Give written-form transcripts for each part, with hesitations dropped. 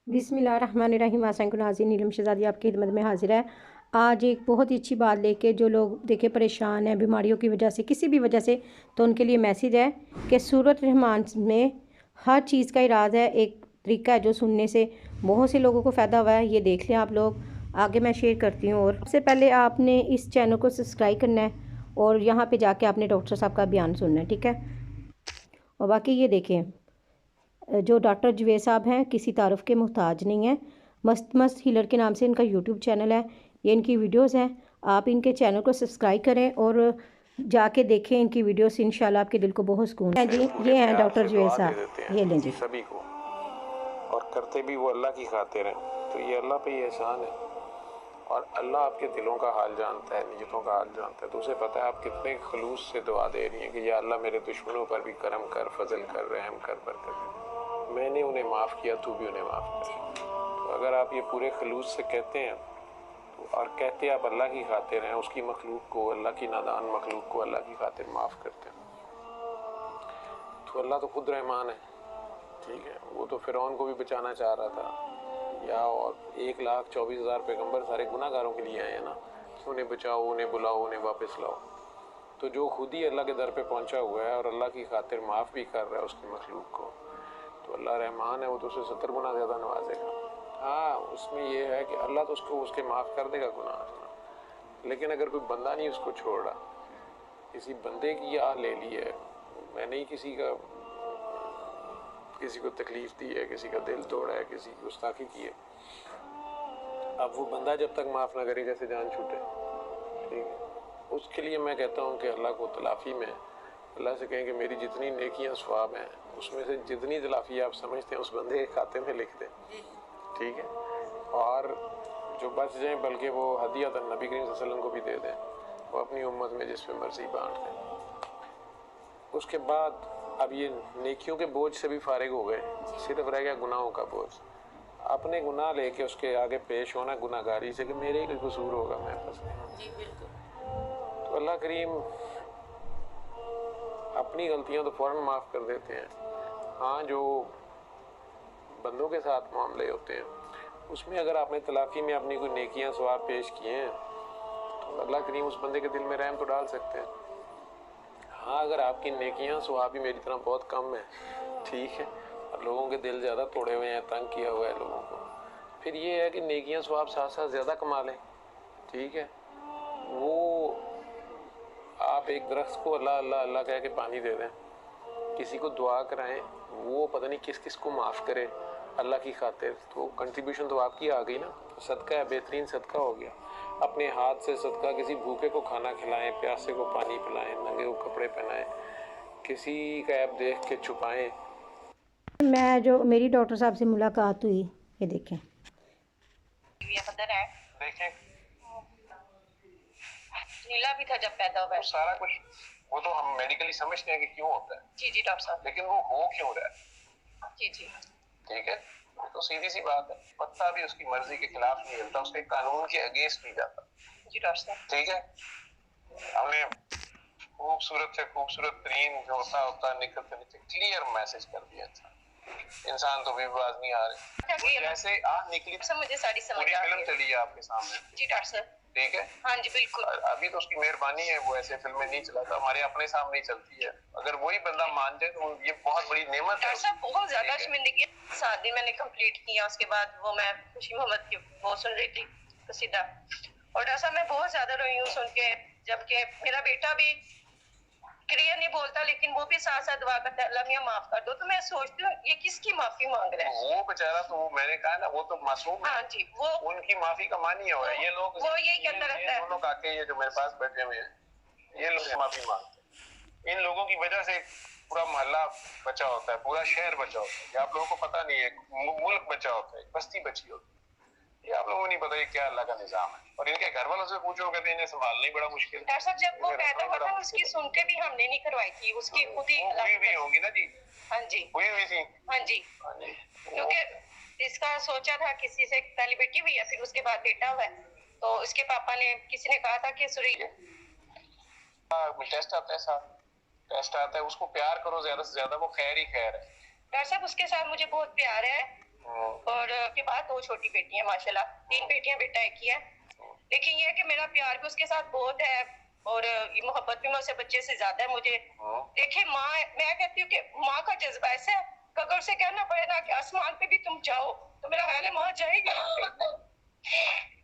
बिस्मिल्लाहिर्रहमानिर्रहीम। आसन नाज़रीन, नीलम शहज़ादी आपकी खिदमत में हाजिर है। आज एक बहुत ही अच्छी बात लेके, जो लोग देखिए परेशान हैं बीमारियों की वजह से, किसी भी वजह से, तो उनके लिए मैसेज है कि सूरत रहमान में हर चीज़ का इलाज है। एक तरीका है जो सुनने से बहुत से लोगों को फ़ायदा हुआ है, ये देख लें आप लोग। आगे मैं शेयर करती हूँ। और सबसे पहले आपने इस चैनल को सब्सक्राइब करना है और यहाँ पर जाके आपने डॉक्टर साहब का बयान सुनना है, ठीक है। और बाकी ये देखें, जो डॉक्टर जवेद साहब हैं किसी तारुफ के मोहताज नहीं हैं। मस्त मस्त हीलर के नाम से इनका यूट्यूब चैनल है, ये इनकी वीडियोस हैं। आप इनके चैनल को सब्सक्राइब करें और जाके देखें इनकी वीडियोस, इंशाल्लाह आपके दिल को बहुत सुकून है। जी, ये हैं डॉक्टर जवेद साहब, ये लें जी। सभी को, और करते भी वो अल्लाह की खातिर हैं, तो ये अल्लाह पे ही एहसान है। और अल्लाह आपके दिलों का हाल जानता है, नीयतों का हाल जानता है, तो उसे पता है आप कितने खलूस से दुआ दे रही हैं कि या अल्लाह मेरे दुश्मनों पर भी करम कर, फजल कर, रहम कर, बरकत। मैंने उन्हें माफ़ किया, तू भी उन्हें माफ़ कर। तो अगर आप ये पूरे खलूस से कहते हैं तो, और कहते आप अल्लाह की खातिर हैं, उसकी मखलूक को, अल्लाह की नादान मखलूक को अल्लाह की खातिर माफ़ करते हैं, तो अल्लाह तो खुद रहमान है, ठीक है। वो तो फिरौन को भी बचाना चाह रहा था, या और 1,24,000 पैगंबर सारे गुनाहगारों के लिए आए हैं ना, कि उन्हें बचाओ, उन्हें बुलाओ, उन्हें वापस लाओ। तो जो खुद ही अल्लाह के दर पे पहुंचा हुआ है और अल्लाह की खातिर माफ़ भी कर रहा है उसकी मखलूक को, तो अल्लाह रहमान है, वो तो उसे 70 गुना ज़्यादा नवाजेगा। हाँ, उसमें ये है कि अल्लाह तो उसको उसके माफ़ कर देगा गुनाह, लेकिन अगर कोई बंदा नहीं उसको छोड़ रहा, किसी बंदे की आह ले ली है, मैंने ही किसी को तकलीफ दी है, किसी का दिल तोड़ा है, किसी की गुस्ताखी की है, अब वो बंदा जब तक माफ़ ना करे जैसे जान छूटे, ठीक है। उसके लिए मैं कहता हूँ कि अल्लाह को तलाफ़ी में अल्लाह से कहें कि मेरी जितनी नेकियां सवाब हैं उसमें से जितनी तलाफ़ी आप समझते हैं उस बंदे के खाते में लिख दें, ठीक है। और जो बच जाएं, बल्कि वो हदिया तो नबी करीम सल्लल्लाहु अलैहि वसल्लम को भी दे दें, वो अपनी उम्मत में जिस पे मर्जी बांट दें। उसके बाद अब ये नेकियों के बोझ से भी फारिग हो गए, सिर्फ रह गया गुनाहों का बोझ। अपने गुनाह लेके उसके आगे पेश होना गुनाहगारी से कि मेरे ही कोई कसूर होगा, मैं फंस गया। तो अल्लाह करीम अपनी गलतियां तो फौरन माफ़ कर देते हैं। हाँ, जो बंदों के साथ मामले होते हैं उसमें अगर आपने तलाफ़ी में अपनी कोई नेकियां सवाब पेश किए हैं तो अल्लाह करीम उस बंदे के दिल में रहम तो डाल सकते हैं। हाँ, अगर आपकी नेकियां सवाब भी मेरी तरह बहुत कम है, ठीक है, और लोगों के दिल ज़्यादा तोड़े हुए हैं, तंग किया हुआ है लोगों को, फिर ये है कि नेकियां सवाब साथ साथ ज़्यादा कमा लें, ठीक है। वो आप एक दरख्त को अल्लाह अल्लाह अल्लाह कह के पानी दे दें, किसी को दुआ कराएं, वो पता नहीं किस किस को माफ़ करे अल्लाह की खातिर, तो कंट्रीब्यूशन तो आपकी आ गई ना, सदका है, बेहतरीन सदका हो गया। अपने हाथ से सदका, किसी भूखे को खाना खिलाएं, प्यासे को पानी पिलाएं, नंगे को कपड़े पहनाएं, किसी का ऐप देख के छुपाएं। मैं जो मेरी डॉक्टर साहब से मुलाकात हुई, ये देखें, देखें नीला भी था जब पैदा हुआ, तो सारा कुछ वो तो हम मेडिकली समझते हैं कि क्यों होता है, जी जी डॉक्टर साहब, लेकिन वो हो क्यों रहा है, जी जी, ठीक है। तो सीधी सी बात है, पत्ता भी उसकी मर्जी के खिलाफ नहीं हिलता, उसके कानून के अगेंस्ट नहीं जाता, जी डॉक्टर साहब, ठीक है। हमने खूबसूरत से खूबसूरत तरीन जो होता निकलते नीचे क्लियर मैसेज कर दिया था, इंसान तो बेबाज नहीं आ रहे, जैसे आग निकली मुझे सारी समझ फिल्म चली है आपके सामने, जी डॉक्टर साहब, ठीक है, हाँ जी बिल्कुल। अभी तो उसकी मेहरबानी है, वो ऐसे फिल्में नहीं चलाता, हमारे अपने सामने ही चलती है। अगर वही बंदा मान जाए तो ये बहुत बड़ी नेमत है। डॉक्टर बहुत ज्यादा शर्मिंदगी, शादी मैंने कंप्लीट किया, उसके बाद वो मैं खुशी मोहम्मद की वो सुन रही थी कसीदा, और डॉक्टर साहब मैं बहुत ज्यादा रोई हूँ सुन के, जबकि मेरा बेटा भी क्लियर नहीं बोलता, लेकिन वो भी साथ साथ दुआ करता है अल्लाह मियां माफ कर दो। तो मैं सोचती हूँ ये किसकी माफी मांग रहा है, वो बेचारा, तो मैंने कहा ना वो तो मासूम है, हाँ जी, वो उनकी माफी का मान ही हो रहा है। ये लोग वो यही कहता रहता है, दोनों काके ये जो मेरे पास बैठे हुए हैं, ये लोग माफी मांगते हैं। इन लोगों की वजह से पूरा मोहल्ला बचा होता है, पूरा शहर बचा होता है, आप लोगों को पता नहीं है, मुल्क बचा होता है, बस्ती बची होती है, ये आप लोगों को नहीं पता ये क्या अल्लाह का निजाम है। और इनके घर वालों से पूछो, कहते इन्हें संभालना ही बड़ा मुश्किल है। डॉक्टर साहब जब वो पैदा हुआ था उसकी सुन के भी हमने नहीं करवाई थी, उसकी खुद ही हुई भी होंगी ना जी, हाँ जी हुई हुई थी, हाँ जी, क्योंकि इसका सोचा था किसी से, पहली बेटी हुई है, फिर उसके बाद बेटा हुआ है, तो उसके पापा ने, किसी ने कहा था कि टेस्ट आता है, साथ टेस्ट आता है, उसको प्यार करो ज्यादा से ज्यादा, वो खैर ही खैर है। डॉक्टर साहब उसके साथ मुझे बहुत प्यार है, और कि बाद 2 छोटी बेटी हैं माशाल्लाह, 3 बेटियां बेटा एक ही है। लेकिन ये है कि मेरा प्यार भी उसके साथ बहुत है और ये मोहब्बत भी मुझसे बच्चे से ज्यादा है मुझे। देखिए माँ, मैं कहती हूँ कि माँ का जज्बा ऐसा है कि अगर उसे कहना पड़े ना कि आसमान पे भी तुम जाओ तो मेरा ख्याल है माँ जाएगी।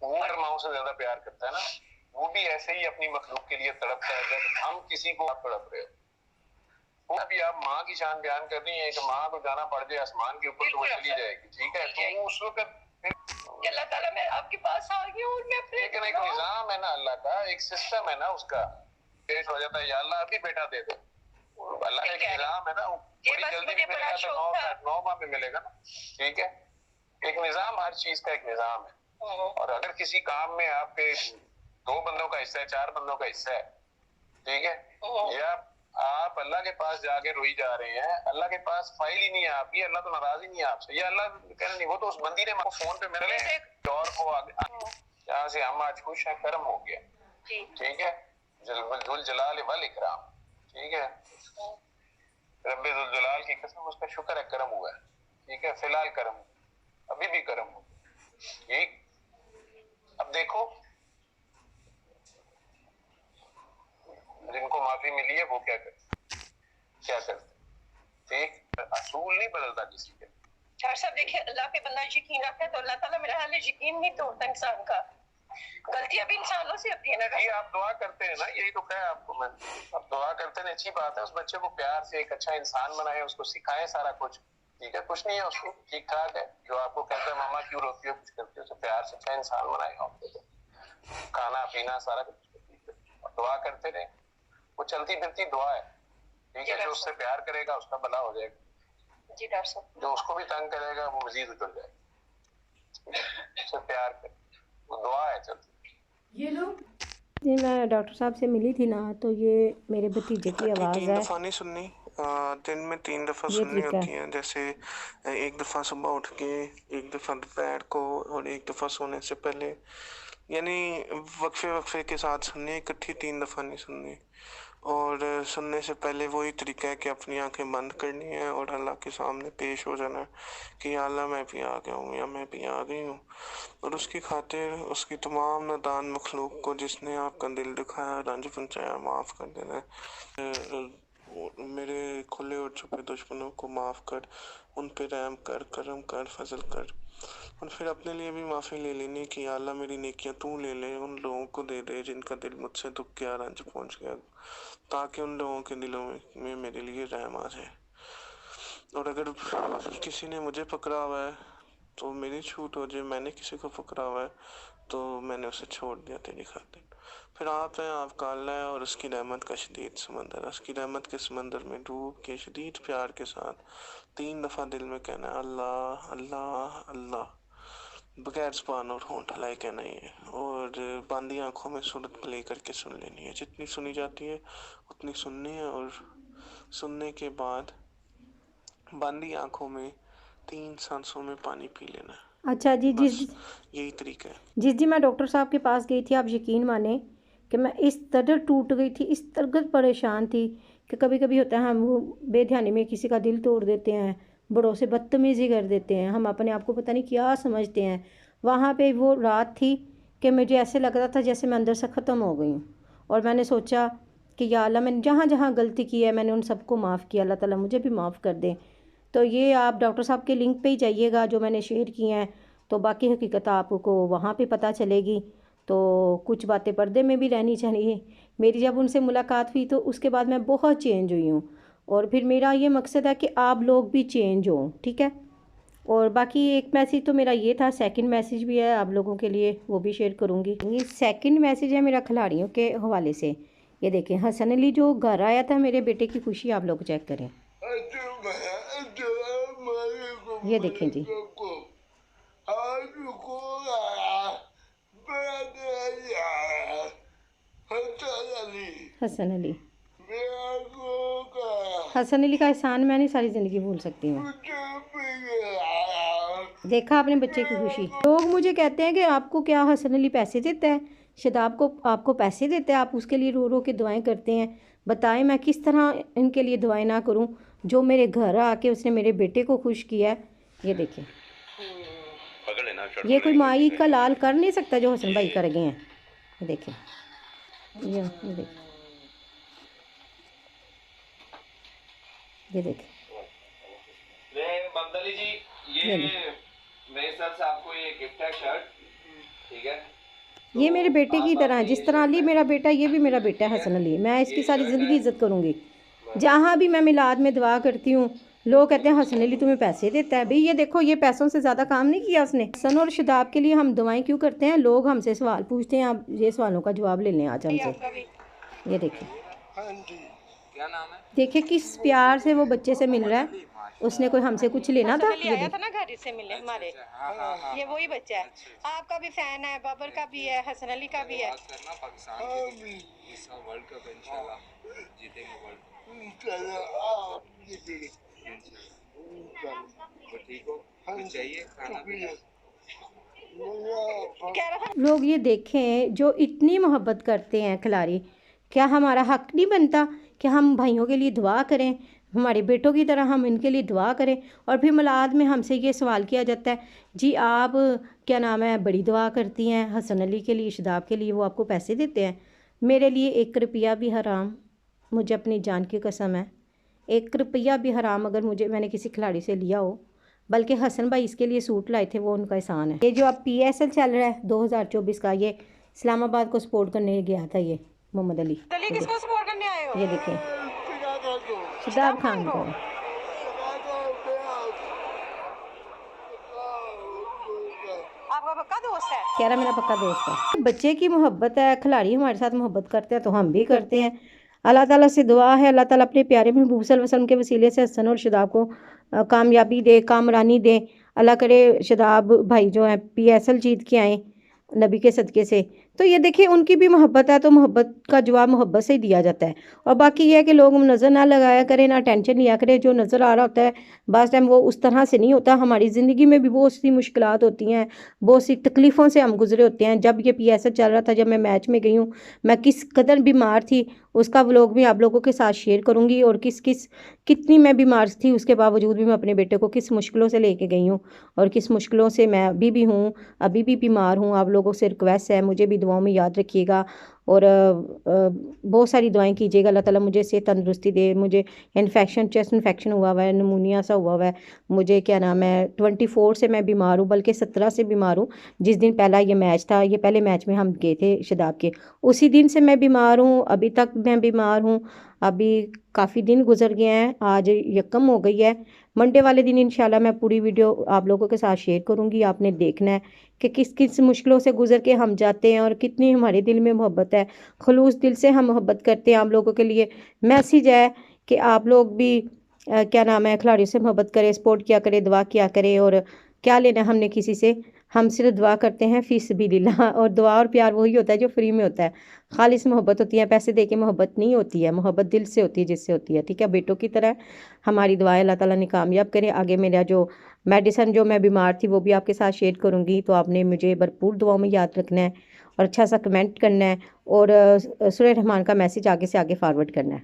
वो हर माओ से ज्यादा प्यार करता है ना, वो भी ऐसे ही अपनी मखलूक के लिए तड़पता है जब हम किसी को तड़प रहे हो। अभी आप माँ की शान बयान कर रही हैं कि माँ को जाना पड़ जाए आसमान के ऊपर तो वो चली जाएगी, ठीक है, तो उस वक्त अल्लाह ताला मैं आपके पास आ गई हूँ। लेकिन एक निजाम है ना अल्लाह का, एक सिस्टम है ना उसका, पेश हो जाता है या अल्लाह अभी बेटा दे दे, अल्लाह का एक निजाम है ना, बड़ी जल्दी भी मिलेगा तो 9 माह में मिलेगा ना, ठीक है, एक निजाम, हर चीज का एक निजाम है। और अगर किसी काम में आपके 2 बंदों का हिस्सा है, 4 बंदों का हिस्सा है, ठीक है, या आप अल्लाह के पास जाके रोई जा रहे हैं, अल्लाह के पास फाइल ही नहीं है आपकी, अल्लाह तो नाराज ही नहीं है आपसे, या अल्लाह कहना नहीं, वो तो उस बंदी ने फोन पे मेरे और को यहाँ से हम आज खुश हैं, कर्म हो गया, ठीक है, जुल जलाल वल इकराम, ठीक है, रब्बे जुल जलाल की कसम, उसका शुक्र है कर्म हुआ है, ठीक है, फिलहाल कर्म, अभी भी कर्म हो, ठीक। अब देखो जिनको माफी मिली है वो क्या करते, ठीक, असूल नहीं बदलता किसी के। चार साहब देखिए, अल्लाह पे बंदा यकीन रखता है तो अल्लाह ताला मेरा हाल यकीन नहीं तोड़ता इंसान का, गलतियां भी इंसानों से होती है ना। ये आप दुआ करते हैं ना, यही तो कहा आपको मैं, आप दुआ करते हैं, अच्छी बात है, उस बच्चे को प्यार से एक अच्छा इंसान बनाए, उसको सिखाएं सारा कुछ, ठीक है, कुछ नहीं है उसको, ठीक ठाक है, जो आपको कहता है मामा क्यों रोती हो, कुछ करती हो, उसे प्यार से अच्छा इंसान बनाए, खाना पीना सारा कुछ, दुआ करते रहे, वो चलती फिरती दुआ है, ठीक है, जो उससे प्यार करेगा उसका भला हो जाएगा जी डॉक्टर साहब, जो उसको भी तंग करेगा वो मजीद उजड़ जाएगा, उससे प्यार कर, वो दुआ है चलती। ये लो जी, मैं डॉक्टर साहब से मिली थी ना, तो ये मेरे भतीजे की आवाज़ है। 3 दफ़ा नहीं सुननी, दिन में 3 दफ़ा सुननी होती है, जैसे एक दफ़ा सुबह उठ के, एक दफ़ा दोपहर को और एक दफ़ा सोने से पहले, यानी वक्फे के साथ सुननी, इकट्ठी 3 दफ़ा नहीं सुननी। और सुनने से पहले वही तरीका है कि अपनी आंखें बंद करनी है और अल्लाह के सामने पेश हो जाना है कि या अल्लाह मैं भी आ गया हूँ या मैं भी आ गई हूँ, और उसकी खातिर उसकी तमाम नादान मखलूक को जिसने आपका दिल दुखाया, रंज पहुँचाया, माफ़ कर देना है। मेरे खुले और छुपे दुश्मनों को माफ़ कर, उन पे रहम कर, करम कर, फजल कर, और फिर अपने लिए भी माफ़ी ले लेनी कि या अल्लाह मेरी नेकियां तू ले ले, उन लोगों को दे दे जिनका दिल मुझसे दुख गया, रंज पहुँच गया, ताकि उन लोगों के दिलों में मेरे लिए रहम आ जाए। और अगर किसी ने मुझे पकड़ा हुआ है तो मेरी छूट हो जाए, मैंने किसी को पकड़ा हुआ है तो मैंने उसे छोड़ दिया तेरी खातिर। फिर आप हैं, आपका अल्लाह है और उसकी रहमत का शदीद समंदर है, उसकी रहमत के समंदर में डूब के शदीद प्यार के साथ 3 दफ़ा दिल में कहना है अल्लाह अल्लाह अल्लाह, बगैर ज़बान और होंठ हिलाए कहना ही है, और बांदी आँखों में सूरत प्ले करके सुन लेनी है, जितनी सुनी जाती है उतनी सुननी है, और सुनने के बाद बांदी आँखों में 3 सांसों में पानी पी लेना है। अच्छा जी, यही तरीका है। जी मैं डॉक्टर साहब के पास गई थी, आप यकीन माने कि मैं इस तरह टूट गई थी, इस तरह परेशान थी कि कभी कभी होता है हम वो बेध्यानी में किसी का दिल तोड़ देते हैं, बड़ों से बदतमीज़ी कर देते हैं, हम अपने आप को पता नहीं क्या समझते हैं। वहाँ पे वो रात थी कि मुझे ऐसे लग रहा था जैसे मैं अंदर से ख़त्म हो गई हूँ, और मैंने सोचा कि या अल्लाह मैंने जहाँ जहाँ गलती की है मैंने उन सबको माफ़ किया, अल्लाह ताला मुझे भी माफ़ कर दे। तो ये आप डॉक्टर साहब के लिंक पे ही जाइएगा जो मैंने शेयर किए हैं, तो बाकी हकीकत आपको वहाँ पे पता चलेगी। तो कुछ बातें पर्दे में भी रहनी चाहिए। मेरी जब उनसे मुलाकात हुई तो उसके बाद मैं बहुत चेंज हुई हूँ, और फिर मेरा ये मकसद है कि आप लोग भी चेंज हों, ठीक है। और बाकी एक मैसेज तो मेरा ये था, सेकंड मैसेज भी है आप लोगों के लिए, वो भी शेयर करूँगी। ये सेकंड मैसेज है मेरा खिलाड़ियों के हवाले से। ये देखें, हसन अली जो घर आया था मेरे बेटे की खुशी आप लोग चेक करें, ये देखें जी। हसन अली का एहसान मैं नहीं सारी ज़िंदगी भूल सकती हूँ। देखा आपने बच्चे की खुशी। लोग मुझे कहते हैं कि आपको क्या हसन अली पैसे देता है, शादाब को आपको पैसे देता है, आप उसके लिए रो रो के दुआएं करते हैं। बताएं मैं किस तरह इनके लिए दुआएं ना करूं, जो मेरे घर आके उसने मेरे बेटे को खुश किया है। ये देखें। ये कोई माई का लाल कर नहीं सकता जो हसन भाई कर गए हैं। ये देखें, ये देखें, ये देखें। मंदली जी, ये मेरे हिसाब से आपको ये गिफ्ट है शर्ट, ठीक है? ये मेरे बेटे की तरह है, जिस तरह अली मेरा बेटा, ये भी मेरा बेटा है हसन अली। मैं इसकी सारी ज़िंदगी इज़्ज़त करूँगी। जहाँ भी मैं मिलाद में दुआ करती हूँ, लोग कहते हैं हसन अली तुम्हें पैसे देता है। भाई ये देखो, ये पैसों से ज़्यादा काम नहीं किया उसने। हसन और शदाब के लिए हम दुआएं क्यों करते हैं? लोग हमसे सवाल पूछते हैं, आप ये सवालों का जवाब ले लें आज हमसे। ये देखिए, क्या नाम है? देखिए किस प्यार से वो बच्चे से मिल रहा है। उसने कोई हमसे कुछ लेना था? ये आया था ना घर से मिलने हमारे। ये वही बच्चा है। आपका भी फैन है, बाबर का भी है, हसन अली का भी है। वर्ल्ड कप इंशाल्लाह जीतेंगे, वर्ल्ड कप। ठीक हो? चाहिए खाना पीना? लोग ये देखें जो इतनी मोहब्बत करते हैं खिलाड़ी, क्या हमारा हक नहीं बनता कि हम भाइयों के लिए दुआ करें, हमारे बेटों की तरह हम इनके लिए दुआ करें? और फिर मिलाद में हमसे ये सवाल किया जाता है, जी आप क्या नाम है बड़ी दुआ करती हैं हसन अली के लिए, शदाब के लिए, वो आपको पैसे देते हैं। मेरे लिए 1 रुपया भी हराम, मुझे अपनी जान की कसम है, 1 रुपया भी हराम अगर मैंने किसी खिलाड़ी से लिया हो। बल्कि हसन भाई इसके लिए सूट लाए थे, वो उनका एहसान है। ये जो अब PSL चल रहा है 2024 का, ये इस्लामाबाद को सपोर्ट करने गया था ये मोहम्मद अली। किसको सपोर्ट करने आए हो? ये देखिए शदाब खान को। आपका पक्का दोस्त है? कह रहा मेरा पक्का दोस्त है। बच्चे की मोहब्बत है, खिलाड़ी हमारे साथ मोहब्बत करते हैं तो हम भी करते हैं। अल्लाह ताला से दुआ है, अल्लाह ताला अपने प्यारे महबूब सल्लल्लाहु अलैहि वसल्लम के वसीले से हसन और शदाब को कामयाबी दे, कामरानी दे। अल्लाह करे शदाब भाई जो है PSL जीत के आए नबी के सदक़े से। तो ये देखिए उनकी भी मोहब्बत है, तो मोहब्बत का जवाब मोहब्बत से ही दिया जाता है। और बाकी ये है कि लोग नज़र ना लगाया करें, ना टेंशन लिया करें। जो नज़र आ रहा होता है बस टाइम वो उस तरह से नहीं होता। हमारी ज़िंदगी में भी बहुत सी मुश्किलात होती हैं, बहुत सी तकलीफ़ों से हम गुजरे होते हैं। जब ये PSL चल रहा था, जब मैं मैच में गई हूँ, मैं किस कदर बीमार थी उसका व्लॉग भी आप लोगों के साथ शेयर करूँगी। और कितनी मैं बीमार थी, उसके बावजूद भी मैं अपने बेटे को किस मुश्किलों से लेके गई हूँ और किस मुश्किलों से मैं अभी भी हूँ, अभी भी बीमार हूँ। आप लोगों से रिक्वेस्ट है, मुझे भी दुआओं में याद रखिएगा और बहुत सारी दुआएं कीजिएगा। अल्लाह ताला मुझे सेहत तंदुरुस्ती दे। मुझे इन्फेक्शन, चेस्ट इन्फेक्शन हुआ हुआ है, नमूनिया सा हुआ हुआ है। मुझे क्या नाम है 24 से मैं बीमार हूँ, बल्कि 17 से बीमार हूँ। जिस दिन पहला ये मैच था, ये पहले मैच में हम गए थे शदाब के, उसी दिन से मैं बीमार हूँ, अभी तक मैं बीमार हूँ। अभी काफ़ी दिन गुजर गए हैं, आज यकम हो गई है। मंडे वाले दिन इंशाल्लाह मैं पूरी वीडियो आप लोगों के साथ शेयर करूँगी। आपने देखना है कि किस किस मुश्किलों से गुजर के हम जाते हैं और कितनी हमारे दिल में मोहब्बत है। खलूस दिल से हम मोहब्बत करते हैं। आप लोगों के लिए मैसेज है कि आप लोग भी क्या नाम है खिलाड़ियों से मोहब्बत करें, सपोर्ट किया करें, दुआ किया करें। और क्या लेना हमने किसी से, हम सिर्फ दुआ करते हैं फ़ी सबिलिल्लाह। और दुआ और प्यार वही होता है जो फ्री में होता है। खालिस मोहब्बत होती है, पैसे दे के मोहब्बत नहीं होती है। मोहब्बत दिल से होती है, जिससे होती है। ठीक है, बेटों की तरह हमारी दुआएं अल्लाह ताला ने कामयाब करें। आगे मेरा जो मेडिसन, जो मैं बीमार थी, वो भी आपके साथ शेयर करूँगी। तो आपने मुझे भरपूर दुआओं में याद रखना है और अच्छा सा कमेंट करना है और सूरह रहमान का मैसेज आगे से आगे फॉरवर्ड करना है।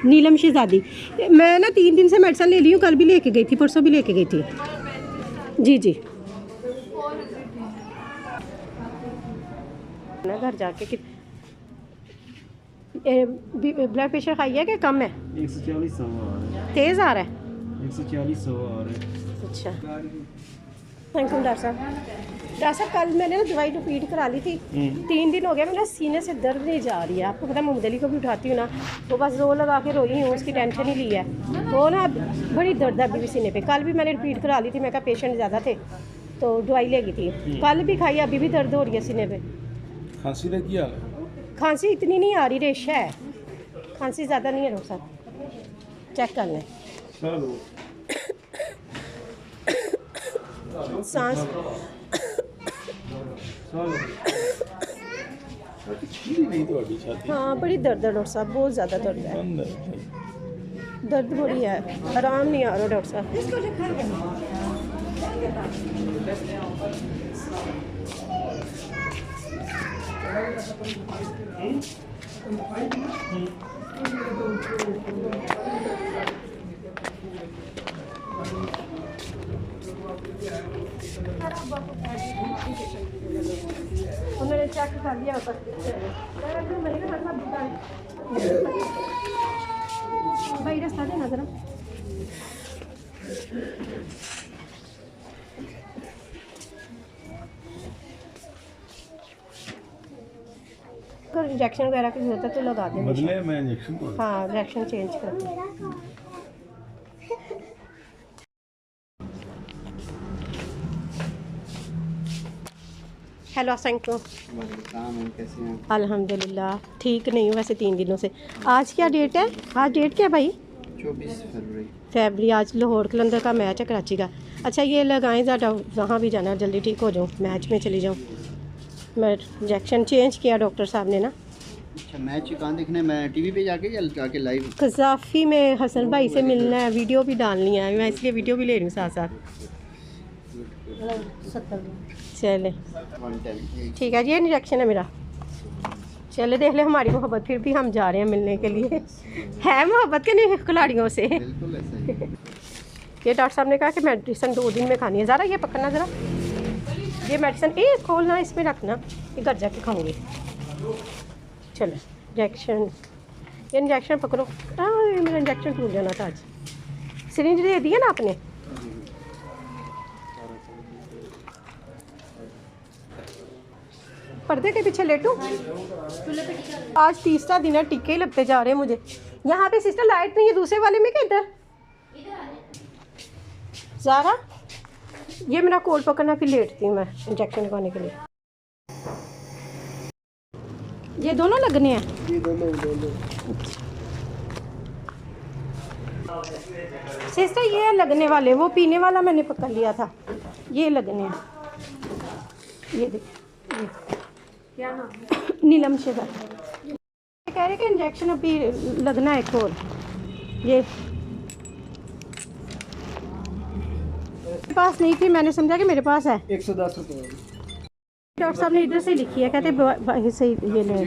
नीलम शहजादी, मैं ना 3 दिन से मेडिसिन ले ली हूँ, कल भी लेके गई थी, परसों भी लेके गई थी। जी जी, घर जाके ब्लड प्रेशर हाई है कि कम है? 140 तेज़ आ रहा है? 140 आ रहा है। अच्छा, थैंक यू डॉक्टर साहब। डॉक्टर साहब कल मैंने ना दवाई रिपीट करा ली थी, 3 दिन हो गया, मेरा सीने से दर्द नहीं जा रही है। आपको पता है मोहम्मद अली को भी उठाती हूँ ना, वो बस रो लगा के रोई हूँ, उसकी टेंशन ही ली है। वो ना बड़ी दर्द है अभी भी सीने पे। कल भी मैंने रिपीट करा ली थी, मैं कहा पेशेंट ज़्यादा थे तो दवाई लेगी थी, कल भी खाई, अभी भी दर्द हो रही है सीने पे। खांसी का क्या? खांसी इतनी नहीं आ रही, रेशा है, खांसी ज़्यादा नहीं है। डॉक्टर साहब चेक कर लें। सांस हाँ बड़ी दर्द है डॉक्टर साहब, बहुत ज़्यादा दर्द है, दर्द बड़ी है, आराम नहीं आ रहा डॉक्टर साहब। उन्होंने चेक कर लिया ऊपर भाई रास्ता देना जरा अगर इंजेक्शन वगैरह की जरूरत है तो लगा दें बदले में इंजेक्शन तो हाँ इंजेक्शन चेंज कर दें हेलो अस्सलाम कैसे हैं? अल्हम्दुलिल्लाह ठीक नहीं हूँ वैसे 3 दिनों से। आज क्या डेट है? आज डेट क्या भाई? 24 फरवरी। आज लाहौर कलंदर का मैच है कराची का। अच्छा ये लगाएं ज़्यादा, वहाँ भी जाना जल्दी ठीक हो जाऊँ, मैच में चली जाऊँ। मैं इंजेक्शन चेंज किया डॉक्टर साहब ने ना। अच्छा मैच कहाँ देखना है? मैं टीवी पे जाके या जाके लाइव? कज़ाफ़ी में हसन भाई से मिलना है, वीडियो भी डालनी है, मैं इसलिए वीडियो भी ले रही हूँ साथ साथ। चले ठीक है, ये इंजेक्शन है मेरा। चले देख ले हमारी मोहब्बत, फिर भी हम जा रहे हैं मिलने के लिए। है मोहब्बत के नहीं खिलाड़ियों से। बिल्कुल ऐसा ही। ये डॉक्टर साहब ने कहा कि मेडिसिन 2 दिन में खानी है। ज़रा ये पकड़ना ज़रा, ये मेडिसिन ये खोलना, इसमें रखना, ये घर जाके खाऊंगी। चलो इंजेक्शन, ये इंजेक्शन पकड़ो। ये मेरा इंजेक्शन टूट जाना था आज। सिरिंज दे दिया ना आपने? पर्दे के पीछे लेटूं? आज तीसरा दिन है, टिक्के ही लगते जा रहे हैं मुझे। यहाँ पे सिस्टर लाइट नहीं है, दूसरे वाले में क्या इधर? ज़ारा ये मेरा कोल पकड़ना, फिर लेटती हूँ मैं इंजेक्शन लगाने के लिए। ये दोनों लगने हैं? ये दोनों सिस्टर ये लगने वाले, वो पीने वाला मैंने पकड़ लिया था, ये लगने हैं। ये देखिए क्या नाम? नीलम शेखर कह रहे कि इंजेक्शन अभी लगना है एक और। ये मेरे पास नहीं थी, मैंने समझा कि मेरे पास है। 110 रुपये। डॉक्टर साहब ने इधर से लिखी है, कहते सही ये ले।